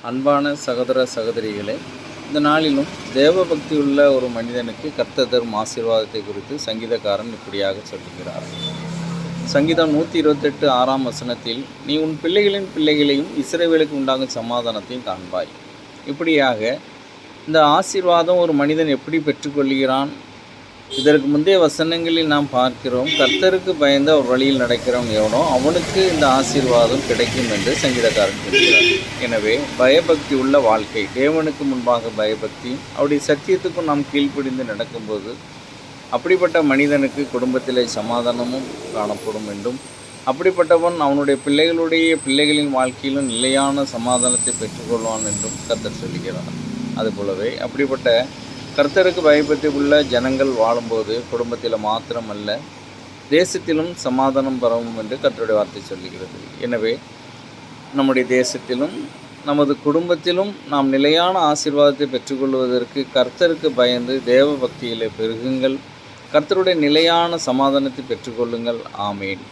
அன்பான சகோதர சகோதரிகளே, இந்த நாளிலும் தேவபக்தி உள்ள ஒரு மனிதனுக்கு கர்த்தர் தரும் ஆசீர்வாதத்தை குறித்து சங்கீதக்காரன் இப்படியாக சொல்லுகிறார். சங்கீதம் 128 6ஆம் வசனத்தில், நீ உன் பிள்ளைகளின் பிள்ளைகளையும் இஸ்ரவேலுக்கு உண்டாகும் சமாதானத்தையும் காண்பாய். இப்படியாக இந்த ஆசீர்வாதம் ஒரு மனிதன் எப்படி பெற்றுக்கொள்கிறான்? இதற்கு முந்தைய வசனங்களில் நாம் பார்க்கிறோம், கர்த்தருக்கு பயந்து அவர் வழியில் நடக்கிறவன் எவனோ அவனுக்கு இந்த ஆசீர்வாதம் கிடைக்கும் என்று சங்கீதக்காரன் சொல்கிறார். எனவே பயபக்தி உள்ள வாழ்க்கை, தேவனுக்கு முன்பாக பயபக்தி, அவருடைய சத்தியத்துக்கும் நாம் கீழ்ப்படிந்து நடக்கும்போது அப்படிப்பட்ட மனிதனுக்கு குடும்பத்திலே சமாதானமும் காணப்படும் என்றும், அப்படிப்பட்டவன் அவனுடைய பிள்ளைகளின் வாழ்க்கையிலும் நிலையான சமாதானத்தை பெற்றுக்கொள்வான் என்றும் கர்த்தர் சொல்லுகிறார். அதுபோலவே அப்படிப்பட்ட கர்த்தருக்கு பயபக்தி உள்ள ஜனங்கள் வாழும்போது குடும்பத்தில் மாத்திரமல்ல, தேசத்திலும் சமாதானம் பரவும் என்று கர்த்தருடைய வார்த்தை சொல்லுகிறது. எனவே நம்முடைய தேசத்திலும் நமது குடும்பத்திலும் நாம் நிலையான ஆசீர்வாதத்தை பெற்றுக்கொள்வதற்கு கர்த்தருக்கு பயந்து தேவ பக்தியிலே பெருகுங்கள். கர்த்தருடைய நிலையான சமாதானத்தை பெற்றுக்கொள்ளுங்கள். ஆமேன்.